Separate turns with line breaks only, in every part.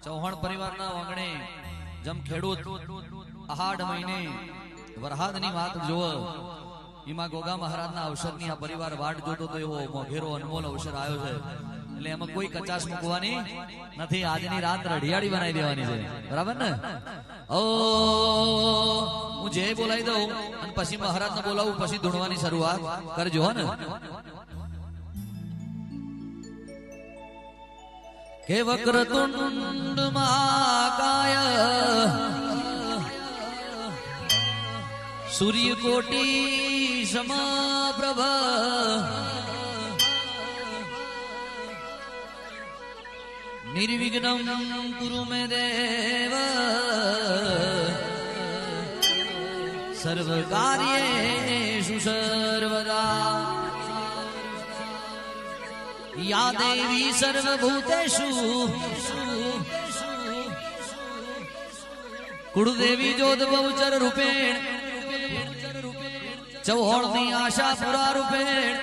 ચૌહાણ પરિવારના આંગણે જમ ખેડૂત આહાડ મહિને વરહાદની વાત જોવો એમાં ગોગા મહારાજના અવસરની આ પરિવાર વાટ જોતો તો એવો મોઘેરો અનમોલ અવસર આવ્યો છે એટલે એમાં કોઈ કચાશ મૂકવાની નથી આજની રાત રઢિયાળી બનાવી દેવાની છે બરાબર ને ઓ હું જે બોલાવી દઉં અને પછી મહારાજને બોલાવું પછી ધૂણવાની શરૂઆત કરજો હો ને કે વક્રતુંડ મહાકાય સૂર્યકોટી સમપ્રભ નિર્વિઘ્નમ કુરુ મે દેવ સર્વ કાર્યેષુ સર્વદા યા દેવી સર્વભૂતેષુ કુળદેવી જોત બહુચર રૂપેણ ચૌહાણની આશા પુરા રૂપેણ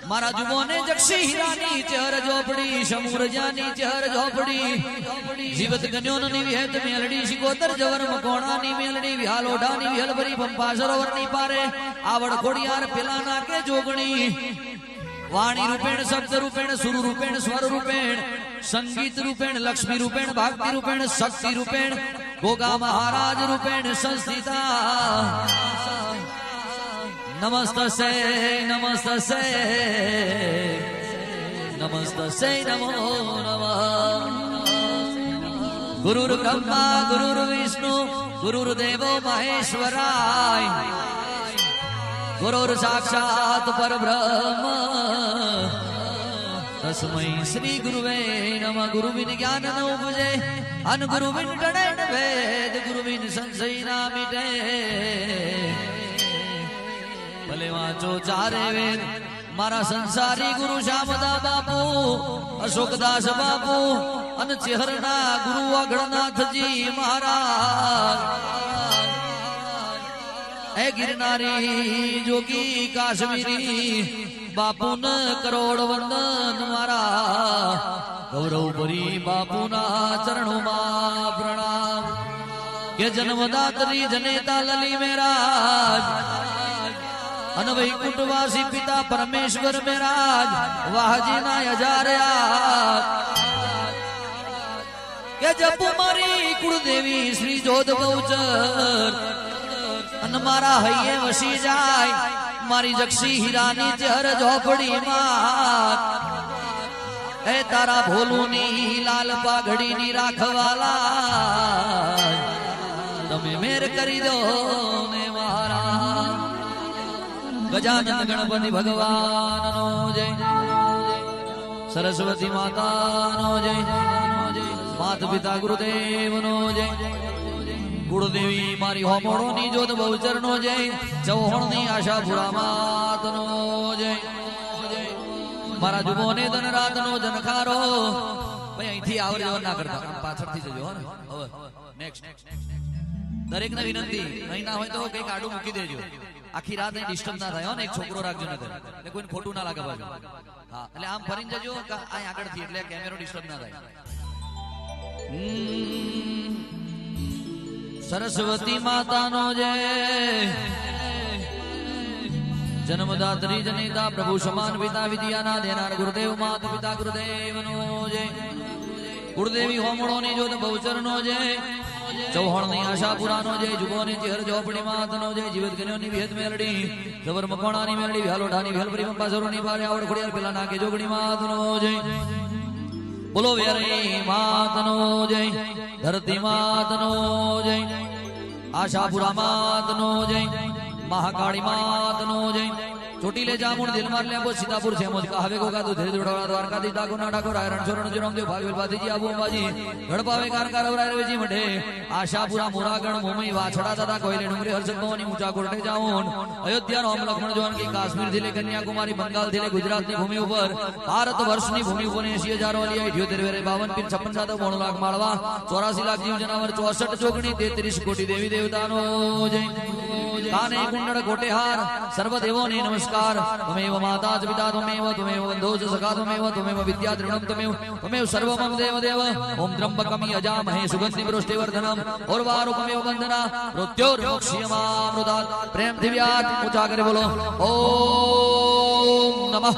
મારા જુબોને જક્ષી હીરાની ચહર ઝોપડી સમુરજાની ચહર ઝોપડી જીવત ગન્યોની વિહેત મેલડી શિકોતર જવર મકોણાની મેલડી વિહાલોડાની વિહલભરી પંપા સરોવરની પારે આવડ ખોડિયાર પેલા નાકે જોગણી વાણી રૂપેણ શબ્દ રૂપેણ સુર રૂપેણ સ્વર રૂપેણ સંગીત રૂપેણ લક્ષ્મી રૂપેણ ભાક્તિ રૂપેણ શક્તિ રૂપેણ ગોગા મહારાજ રૂપેણ સંસ્થિતા નમસ્તસે નમસ્તસે નમસ્તસે નમો નમઃ ગુરુર બ્રહ્મા ગુરુર વિષ્ણુ ગુરુર્દેવો મહેશ્વરાય ગુરુર સાક્ષાત પરબ્રહ્મ તસ્મૈ શ્રી ગુરુવે નમઃ ગુરુવિન જ્ઞાન ન ઉપજે અન ગુરુવિન ટણે વેદ ગુરુવિન સંશય ના મિટે ભલે વાંચો ચારે વેદ મારા સંસારી ગુરુ શ્યામદા બાપુ અશોકદાસ બાપુ અને ચેહરના ગુરુ અઘડનાથજી મહારાજ એ ગિરનારી જોગી કાશ્મીરી બાપુન કરોડ વંદન મારા ગૌરવ ભરી બાપુના ચરણોમાં પ્રણામ કે જન્મદાત્રી જનેતા લલી મેરાજ અને વૈકુંઠવાસી પિતા પરમેશ્વર મેરાજ વાહજીના હજાર્યા કે જપુ મારી કુળદેવી શ્રી જોધ બહુચર અને મારા હૈયે વસી જાય મારી જક્ષી હીરાની ચહર ઝોપડી માં એ તારા ભોલુની લાલ પાઘડીની રાખવાલા તમે મેર કરી દો ને મારા ગજાનંદ ગણપતિ ભગવાનનો જય સરસ્વતી માતાનો જય માત પિતા ગુરુદેવનો જય કુળદેવી મારી હોમોળોની જોત બહુચરનો જય ચૌહાણની આશા પુરા માતનો જય મારા જુબોને ધન રાતનો જનખારો ભાઈ અહીંથી આવર ના કરતા પાછળથી જજો હો ને હવે નેક્સ્ટ દરેક ને વિનંતી અહીં ના હોય તો કઈક આડું મૂકી દેજો આખી રાત અહીં ડિસ્ટર્બ ના થાય હો ને એક છોકરો રાખજો ને એટલે કોઈને ખોટું ના લાગે બાજુ હા એટલે આમ ફરીને જજો અહીં આગળથી એટલે કેમેરો ડિસ્ટર્બ ના થાય સરસ્વતી માતાનો જય જન્મદાત્રી જનેતા પ્રભુ સમાન પિતા વિદ્યાના દેનાર ગુરુદેવ માત પિતા ગુરુદેવનો જય ગુરુદેવી હોમળોની જોત બહુચરનો જય ચૌહાણની આશા પુરાનો જય જુબોની ચહેર ઝોપડી માતનો જય જીવત ગણ્યોની વિહત મેલડી સબર મકોણાની મેલડી વિહાલોડાની વિહલભરી પંપાસરોની પારે આવડ ખોડિયાર પેલા નાકે જોગણી માતનો જય બોલો વેરી માતનો જય ધરતી માતનો જય આશાપુરા માતનો જય મહાકાળી માતનો જય ચોટીલે જામુણ દિલમાર લેબો સીતાપુર છે મોજ કાવે ગોગા તો ધીરે ધોડા દ્વારકાથી ડાકો ના ડાકો રાયરણ છોરણ જરમદેવ ભાગવેલ બાદીજી આબુ અંબાજી ગણપાવે કારકાર અવરાય રેજી મઢે આશાપુરા મોરાગણ મુંબઈ વાછડા દાદા કોઈલે ડુંગરી હર્ષદ ભવાની ઊંચા કોટે જાઉન અયોધ્યા રામ લક્ષ્મણ જોન કી કાશ્મીર થી લે કન્યાકુમારી બંગાળ થી લે ગુજરાતની ભૂમિ ઉપર ભારત વર્ષની ભૂમિ ઉપર 80000 વાલી 78 વેરે 52 પીર 56 સાતો 9 લાખ માળવા 84 લાખ જીવ જનાવર 64 જોગણી 33 કોટી દેવી દેવતાનો જય કાને કુંડળ કોટેહાર સર્વ દેવોને નમસ્કાર नमस्कार त्वमेव माता च पिता त्वमेव बन्धो च सखा त्वमेव विद्या द्रविणं त्वमेव सर्वमं देवदेव ओम त्र्यंबकं यजामहे सुगन्धिं पुष्टिवर्धनम् उर्वारुकमेव वन्दना मृत्योर्मुक्ष्यमामृतात् प्रेम दिव्यात् ऊंचा करे बोलो ओम नमः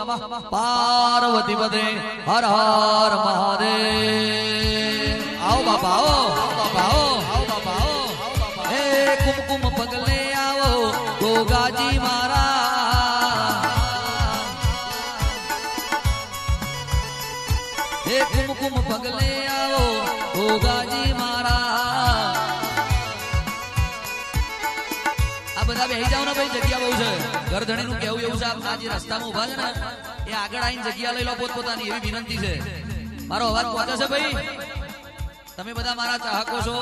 पार्वती पदे हर हर महादेव आओ बाबा आओ बाबा आओ बाबा ए कुमकुम पगले आओ गोगाजी मारा ए कुमकुम पगले आओ गोगाजी मारा આ બધા બેહી જાવ ને ભાઈ જગ્યા બહુ છે ઘરધણી નું કેવું એવું છે આ જે રસ્તામાં ઉભા છે ને એ આગળ આવીને જગ્યા લઈ લો પોતપોતાની એવી વિનંતી છે મારો અવાજ પહોંચે છે ભાઈ તમે બધા મારા ચાહકો છો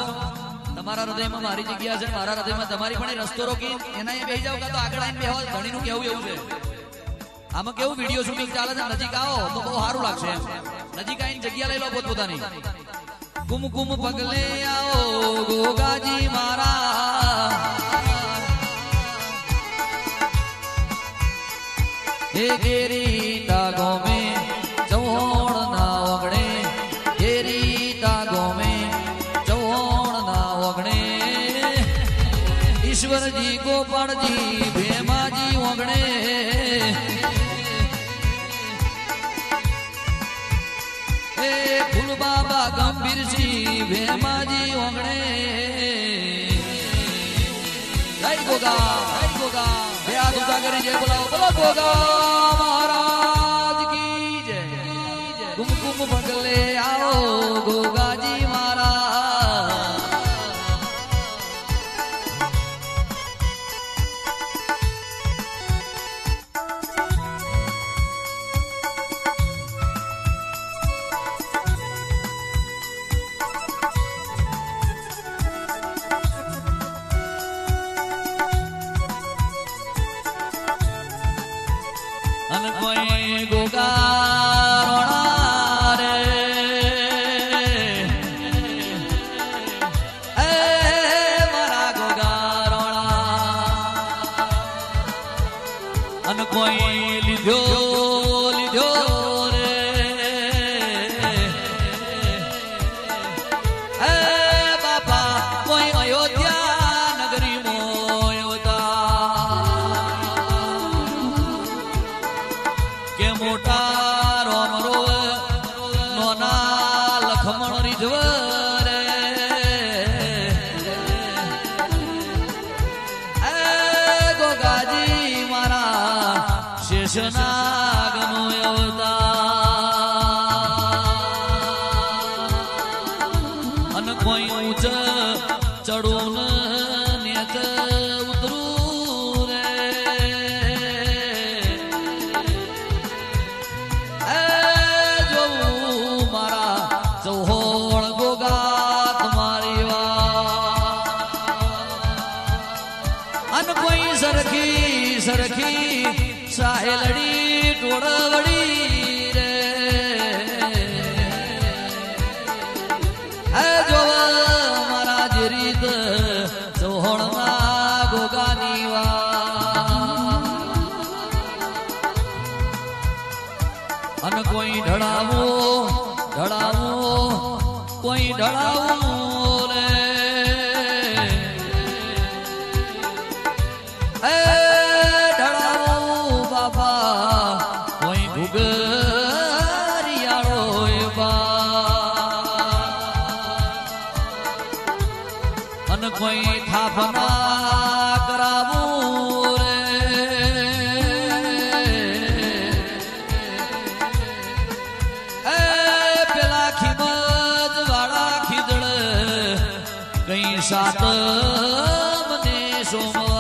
તમારા હૃદયમાં મારી જગ્યા છે મારા હૃદયમાં તમારી પણ રસ્તો રોકી એના એ બેહી જાવ કાં તો આગળ આવીને બેહો ધણી નું કેવું એવું છે આમાં કેવું વિડીયો શૂટિંગ ચાલે છે નજીક આવો તો બહુ સારું લાગશે નજીક આવીને જગ્યા લઈ લો પોતપોતાની કુમકુમ પગલે આવો ગોગાજી મારા हे गेरी तागो में चौड़ ना वगड़े गेरी तागो में चौड़ ना वगड़े ईश्वर जी गोपाल जी भेमा जी वगड़े हे फूल बाबा गंभीर जी भेमा जी वगड़े जय गोगा हाथ ऊंचा करी जय बोलाओ बोलो गोगा महाराज की जय कुमकुम पगले आओ गोगा जी मारा कोई गोगा रे ए मारा गोगा अन कोई લીધો રે ए बापा कोई अयोध्या नगरी मोटा रोम रो नोना लखमण रिझवर ए गोगाजी मारा शेषनाग नो अवतार अन कोई ऊंच चढ़ून नेत उतरू रे चौहोड़ गोगा तुम्हारी अन कोई सरखी साहेलड़ी टोड़वड़ी रे जो मारा जीरीत चौहोड़ ना गोगा अन कोई ढड़ावो कोई ढड़ाऊ रे ए ढड़ाऊ बाबा कोई घुगरियाड़ो बा अन कोई थापना करावू रे कहीं सात मने सोम